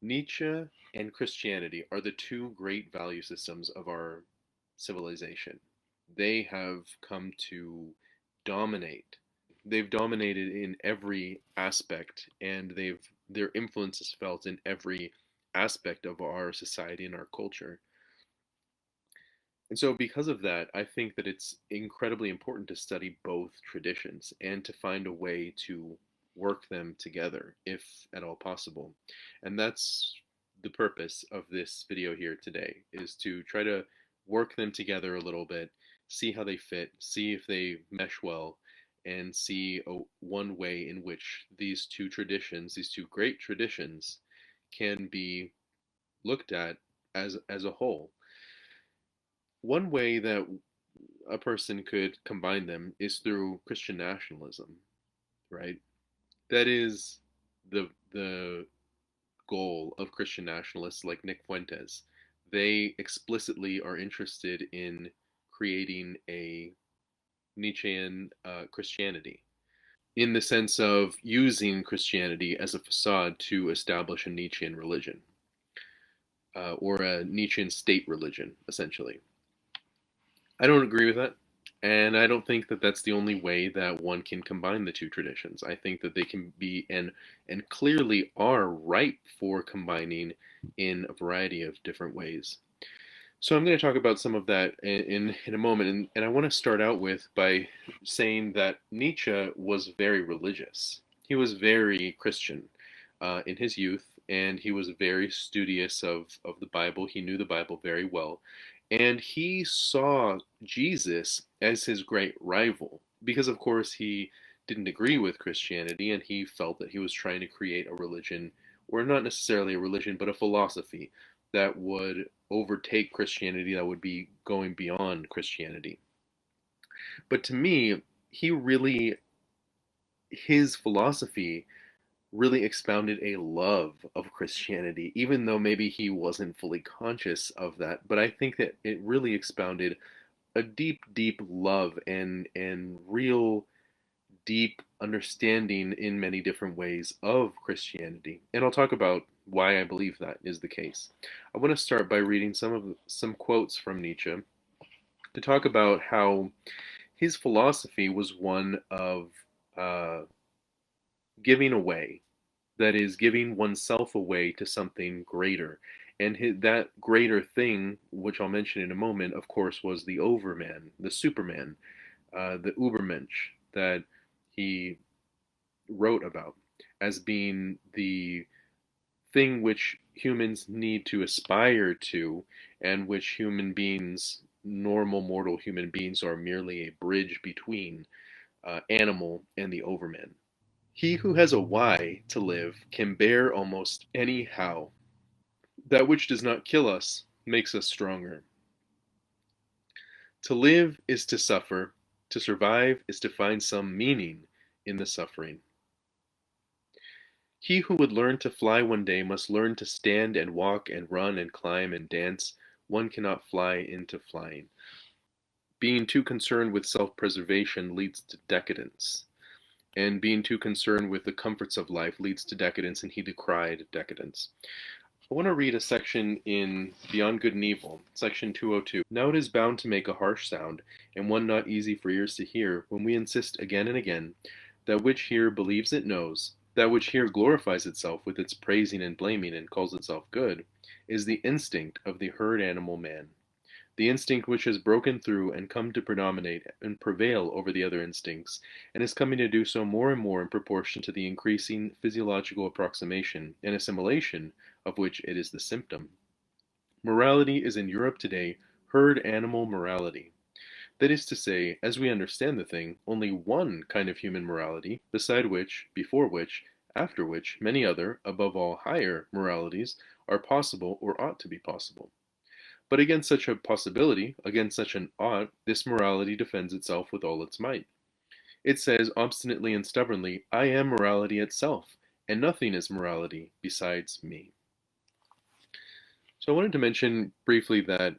Nietzsche and Christianity are the two great value systems of our civilization. They have come to dominate. They've dominated in every aspect, and their influence is felt in every aspect of our society and our culture. And so, because of that, I think that it's incredibly important to study both traditions and to find a way to work them together, if at all possible. And that's the purpose of this video here today, is to try to work them together a little bit, see how they fit, see if they mesh well, and see one way in which these two traditions, these two great traditions, can be looked at as a whole. One way that a person could combine them is through Christian nationalism, right? That is the goal of Christian nationalists like Nick Fuentes. They explicitly are interested in creating a Nietzschean Christianity in the sense of using Christianity as a facade to establish a Nietzschean religion or a Nietzschean state religion, essentially. I don't agree with that. And I don't think that that's the only way that one can combine the two traditions. I think that they can be and clearly are ripe for combining in a variety of different ways. So I'm going to talk about some of that in a moment, and I want to start out with by saying that Nietzsche was very religious. He was very Christian in his youth, and he was very studious of the Bible. He knew the Bible very well, and he saw Jesus as his great rival because, of course, he didn't agree with Christianity, and he felt that he was trying to create a religion, or not necessarily a religion, but a philosophy that would overtake Christianity, that would be going beyond Christianity. But to me, he really, his philosophy really expounded a love of Christianity, even though maybe he wasn't fully conscious of that. But I think that it really expounded a deep, deep love and real deep understanding in many different ways of Christianity. And I'll talk about why I believe that is the case. I want to start by reading some quotes from Nietzsche to talk about how his philosophy was one of uh, giving away, that is, giving oneself away to something greater. And that greater thing, which I'll mention in a moment, of course, was the Overman, the Superman, the Ubermensch that he wrote about as being the thing which humans need to aspire to, and which human beings, normal mortal human beings, are merely a bridge between animal and the Overman. He who has a why to live can bear almost any how. That which does not kill us makes us stronger. To live is to suffer. To survive is to find some meaning in the suffering. He who would learn to fly one day must learn to stand and walk and run and climb and dance. One cannot fly into flying. Being too concerned with self-preservation leads to decadence, and being too concerned with the comforts of life leads to decadence, and he decried decadence. I want to read a section in Beyond Good and Evil, section 202. Now it is bound to make a harsh sound, and one not easy for ears to hear, when we insist again and again, that which here believes it knows, that which here glorifies itself with its praising and blaming and calls itself good, is the instinct of the herd animal man. The instinct which has broken through and come to predominate and prevail over the other instincts, and is coming to do so more and more in proportion to the increasing physiological approximation and assimilation of which it is the symptom. Morality is in Europe today herd animal morality. That is to say, as we understand the thing, only one kind of human morality, beside which, before which, after which, many other, above all higher, moralities are possible or ought to be possible. But against such a possibility, against such an ought, this morality defends itself with all its might. It says obstinately and stubbornly, I am morality itself, and nothing is morality besides me. So I wanted to mention briefly that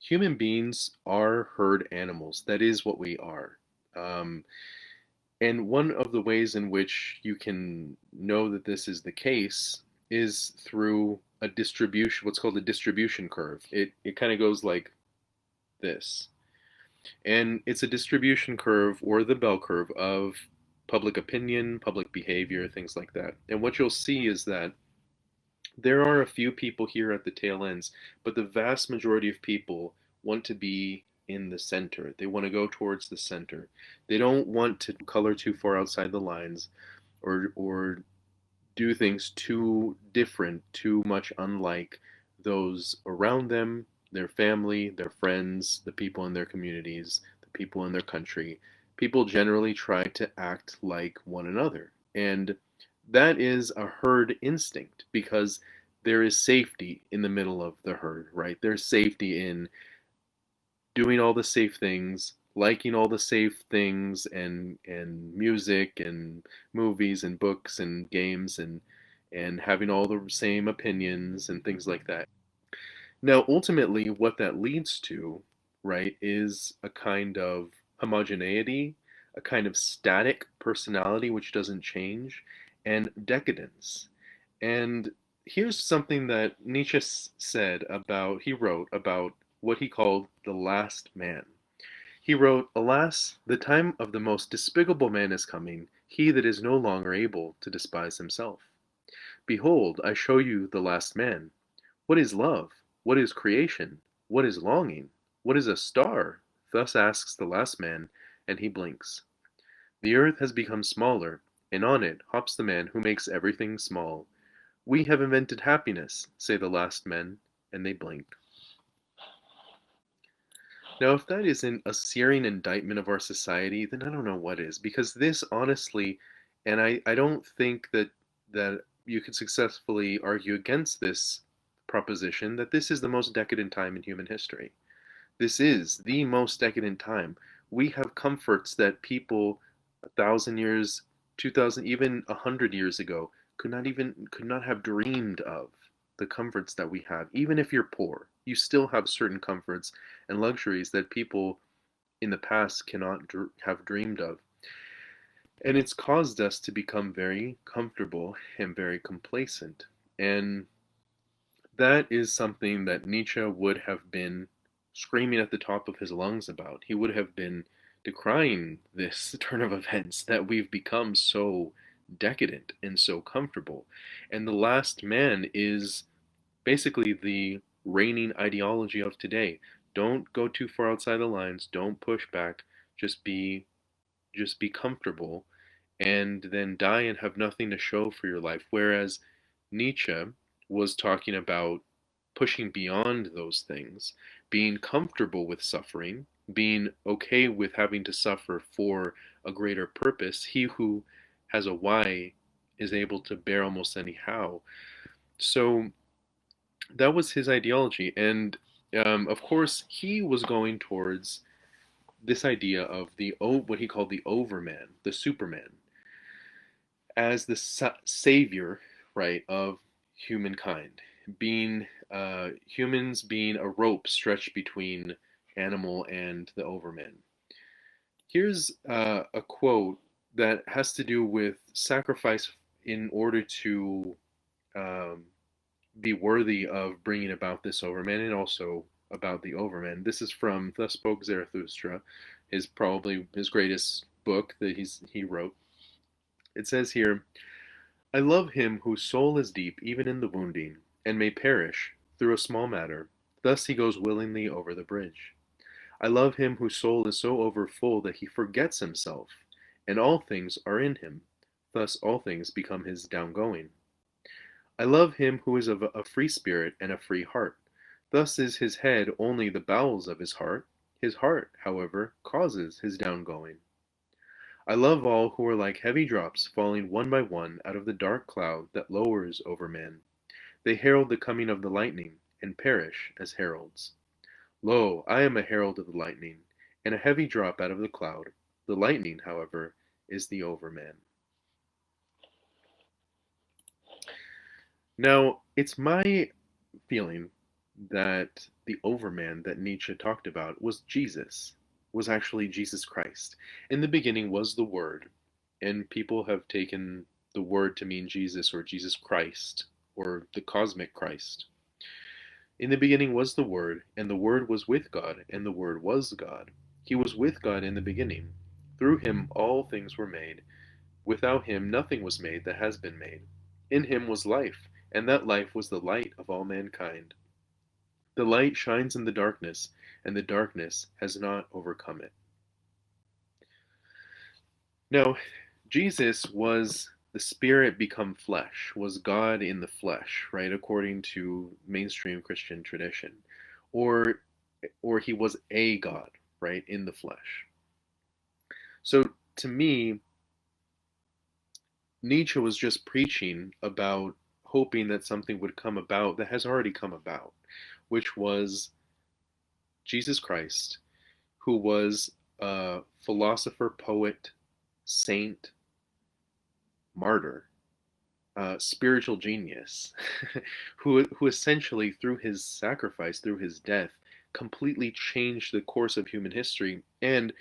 human beings are herd animals. That is what we are. Um, and one of the ways in which you can know that this is the case is through a distribution, what's called a distribution curve. It kind of goes like this. And it's a distribution curve or the bell curve of public opinion, public behavior, things like that. And what you'll see is that there are a few people here at the tail ends, but the vast majority of people want to be in the center. They want to go towards the center. They don't want to color too far outside the lines or do things too different, too much unlike those around them, their family, their friends, the people in their communities, the people in their country. People generally try to act like one another. And that is a herd instinct because there is safety in the middle of the herd, right? There's safety in doing all the safe things, liking all the safe things and music and movies and books and games and having all the same opinions and things like that. Now, ultimately, what that leads to, right, is a kind of homogeneity, a kind of static personality which doesn't change, and decadence. And here's something that Nietzsche said about, he wrote about what he called the last man. He wrote, "Alas, the time of the most despicable man is coming, he that is no longer able to despise himself. Behold, I show you the last man. What is love? What is creation? What is longing? What is a star?" Thus asks the last man, and he blinks. The earth has become smaller, and on it hops the man who makes everything small. We have invented happiness, say the last men, and they blink. Now, if that isn't a searing indictment of our society, then I don't know what is. Because this, honestly, and I don't think that you could successfully argue against this proposition that this is the most decadent time in human history. This is the most decadent time. We have comforts that people 1,000 years, 2,000, even 100 years ago could not have dreamed of. The comforts that we have, even if you're poor, you still have certain comforts and luxuries that people in the past cannot have dreamed of. And it's caused us to become very comfortable and very complacent. And that is something that Nietzsche would have been screaming at the top of his lungs about. He would have been decrying this turn of events that we've become so decadent and so comfortable. And the last man is basically the reigning ideology of today. Don't go too far outside the lines, don't push back, just be just be comfortable and then die and have nothing to show for your life. Whereas Nietzsche was talking about pushing beyond those things, being comfortable with suffering, being okay with having to suffer for a greater purpose. He who has a why is able to bear almost any how. So that was his ideology. And of course, he was going towards this idea of what he called the overman, the superman, as the savior, right, of humankind, being humans being a rope stretched between animal and the overman. Here's a quote that has to do with sacrifice in order to um, be worthy of bringing about this overman and also about the overman. This is from Thus Spoke Zarathustra, his probably his greatest book that he wrote. It says here, "I love him whose soul is deep even in the wounding, and may perish through a small matter. Thus he goes willingly over the bridge. I love him whose soul is so overfull that he forgets himself, and all things are in him. Thus all things become his downgoing. I love him who is of a free spirit and a free heart. Thus is his head only the bowels of his heart. His heart, however, causes his downgoing. I love all who are like heavy drops falling one by one out of the dark cloud that lowers over men. They herald the coming of the lightning, and perish as heralds. Lo, I am a herald of the lightning, and a heavy drop out of the cloud. The lightning, however, is the overman." Now, it's my feeling that the overman that Nietzsche talked about was Jesus, was actually Jesus Christ. In the beginning was the Word, and people have taken the Word to mean Jesus or Jesus Christ, or the cosmic Christ. In the beginning was the Word, and the Word was with God, and the Word was God. He was with God in the beginning. Through him all things were made. Without him nothing was made that has been made. In him was life, and that life was the light of all mankind. The light shines in the darkness, and the darkness has not overcome it. Now, Jesus was the Spirit become flesh, was God in the flesh, right, according to mainstream Christian tradition. Or or he was a God, right, in the flesh. So to me, Nietzsche was just preaching about hoping that something would come about that has already come about, which was Jesus Christ, who was a philosopher, poet, saint, martyr, spiritual genius, who essentially, through his sacrifice, through his death, completely changed the course of human history. And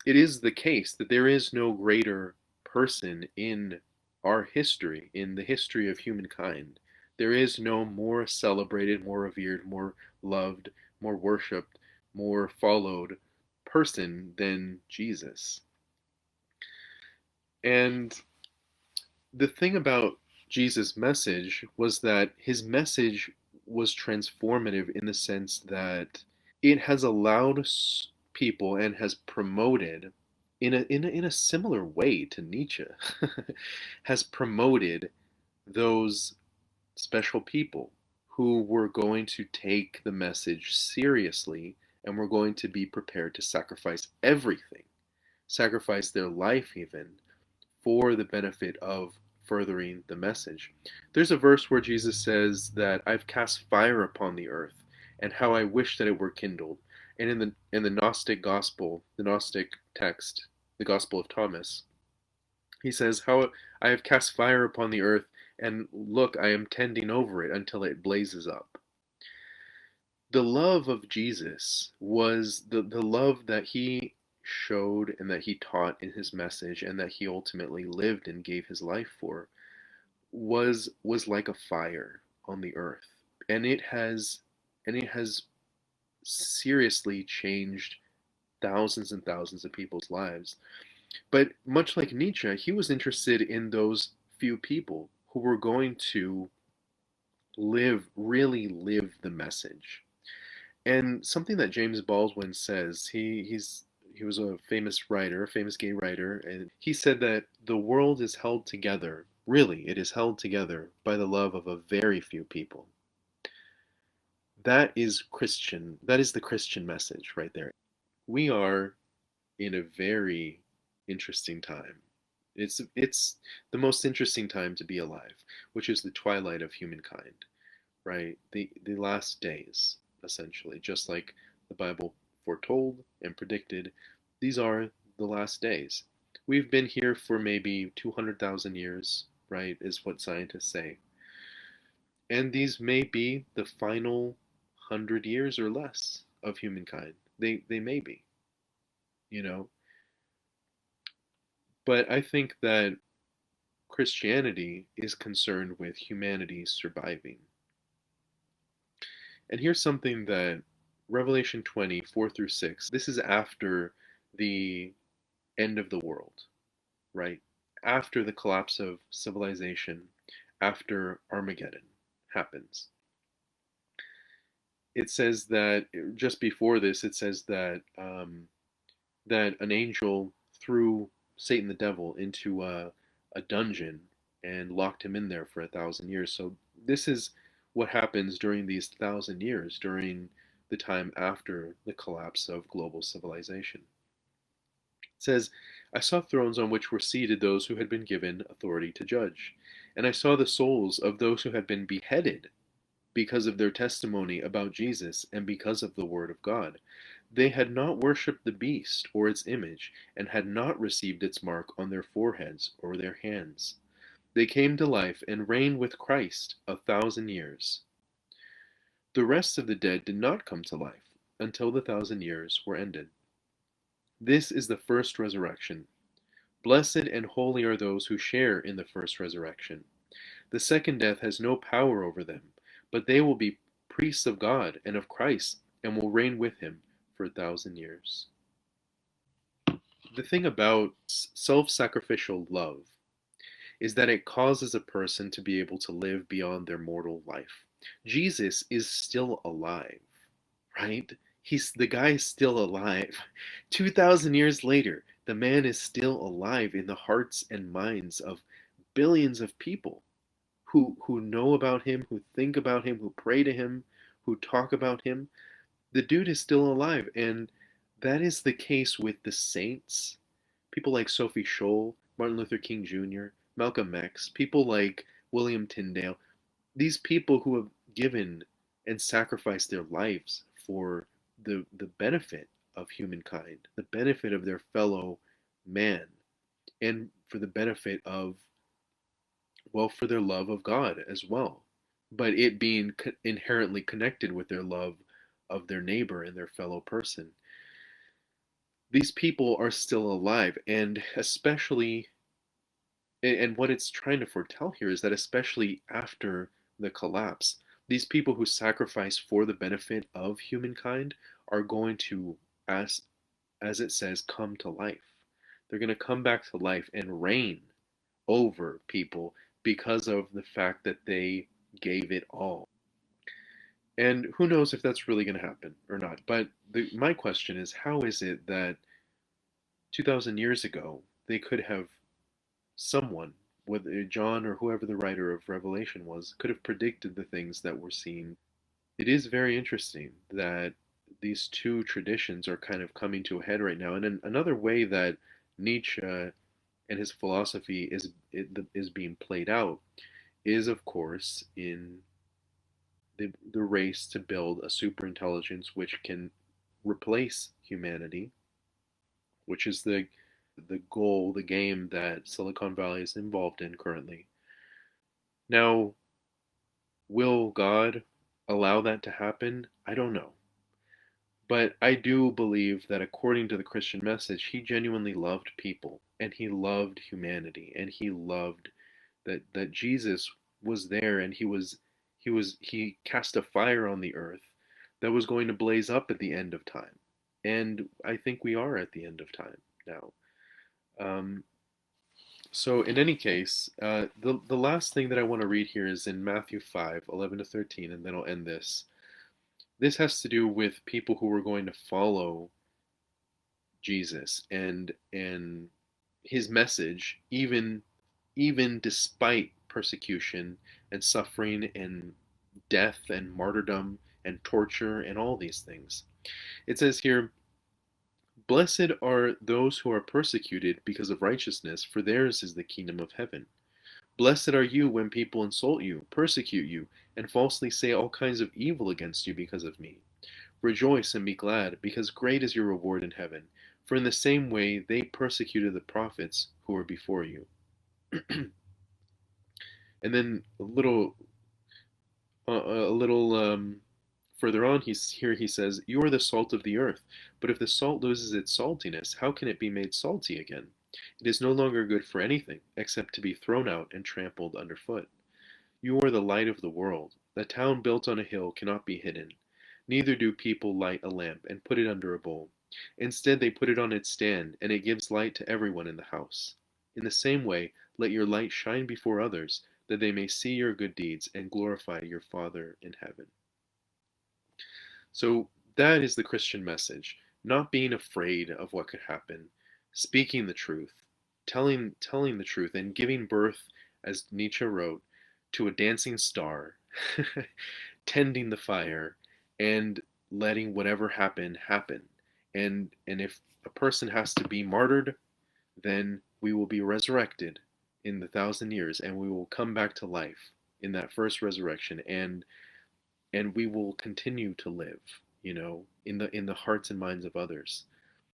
it is the case that there is no greater person in our history, in the history of humankind. There is no more celebrated, more revered, more loved, more worshipped, more followed person than Jesus. And the thing about Jesus' message was that his message was transformative in the sense that it has allowed people and has promoted in a similar way to Nietzsche has promoted those special people who were going to take the message seriously and were going to be prepared to sacrifice everything, sacrifice their life even, for the benefit of furthering the message. There's a verse where Jesus says that I've cast fire upon the earth, and how I wish that it were kindled. And in the Gnostic gospel, the Gnostic text, the Gospel of Thomas, he says, how I have cast fire upon the earth, and look, I am tending over it until it blazes up. The love of Jesus was the love that he showed and that he taught in his message and that he ultimately lived and gave his life for was like a fire on the earth. And it has seriously changed thousands and thousands of people's lives. But much like Nietzsche, he was interested in those few people who were going to really live the message. And something that James Baldwin says, he was a famous writer, a famous gay writer, and he said that the world is held together, really, it is held together by the love of a very few people. That is Christian, that is the Christian message right there. We are in a very interesting time. It's the most interesting time to be alive, which is the twilight of humankind, right? The last days, essentially, just like the Bible foretold and predicted. These are the last days. We've been here for maybe 200,000 years, right? Is what scientists say. And these may be the final 100 years or less of humankind. They may be, you know. But I think that Christianity is concerned with humanity surviving. And here's something that Revelation 20, 4 through 6, this is after the end of the world, right? After the collapse of civilization, after Armageddon happens. It says that just before this, it says that an angel threw Satan the devil into a dungeon and locked him in there for 1,000 years. So this is what happens during these 1,000 years, during the time after the collapse of global civilization. It says, I saw thrones on which were seated those who had been given authority to judge. And I saw the souls of those who had been beheaded because of their testimony about Jesus and because of the word of God. They had not worshipped the beast or its image, and had not received its mark on their foreheads or their hands. They came to life and reigned with Christ 1,000 years. The rest of the dead did not come to life until the 1,000 years were ended. This is the first resurrection. Blessed and holy are those who share in the first resurrection. The second death has no power over them, but they will be priests of God and of Christ and will reign with him for 1,000 years. The thing about self sacrificial love is that it causes a person to be able to live beyond their mortal life. Jesus is still alive, right? The guy is still alive. 2,000 years later, the man is still alive in the hearts and minds of billions of people who know about him, who think about him, who pray to him, who talk about him. The dude is still alive, and that is the case with the saints. People like Sophie Scholl, Martin Luther King Jr., Malcolm X, people like William Tyndale, these people who have given and sacrificed their lives for the benefit of humankind, the benefit of their fellow man, and for the benefit of, well, for their love of God as well, but it being inherently connected with their love of their neighbor and their fellow person. These people are still alive, and especially, and what it's trying to foretell here is that especially after the collapse, these people who sacrifice for the benefit of humankind are going to, as it says, come to life. They're going to come back to life and reign over people because of the fact that they gave it all. And who knows if that's really going to happen or not. But my question is, how is it that 2,000 years ago they could have, someone, whether John or whoever the writer of Revelation was, could have predicted the things that we're seeing? It is very interesting that these two traditions are kind of coming to a head right now. And another way that Nietzsche and his philosophy is being played out is, of course, in the race to build a super intelligence which can replace humanity, which is the goal, the game that Silicon Valley is involved in currently. Now, will God allow that to happen? I don't know. But I do believe that according to the Christian message, he genuinely loved people and he loved humanity and he loved that Jesus was there and he cast a fire on the earth that was going to blaze up at the end of time. And I think we are at the end of time now. Um, so in any case, the last thing that I want to read here is in Matthew 5:11 to 13, and then I'll end this. This has to do with people who were going to follow Jesus and his message, even despite persecution and suffering and death and martyrdom and torture and all these things. It says here, "Blessed are those who are persecuted because of righteousness, for theirs is the kingdom of heaven. Blessed are you when people insult you, persecute you, and falsely say all kinds of evil against you because of me. Rejoice and be glad, because great is your reward in heaven. For in the same way they persecuted the prophets who were before you." And then a little further on, he says, "You are the salt of the earth, but if the salt loses its saltiness, how can it be made salty again? It is no longer good for anything except to be thrown out and trampled underfoot. You are the light of the world. A town built on a hill cannot be hidden. Neither do people light a lamp and put it under a bowl. Instead, they put it on its stand, and it gives light to everyone in the house. In the same way, let your light shine before others, that they may see your good deeds and glorify your Father in heaven." So that is the Christian message. Not being afraid of what could happen, speaking the truth, telling the truth, and giving birth, as Nietzsche wrote, to a dancing star, tending the fire, and letting whatever happen happen. And if a person has to be martyred, then we will be resurrected in the 1,000 years, and we will come back to life in that first resurrection, and we will continue to live, in the hearts and minds of others.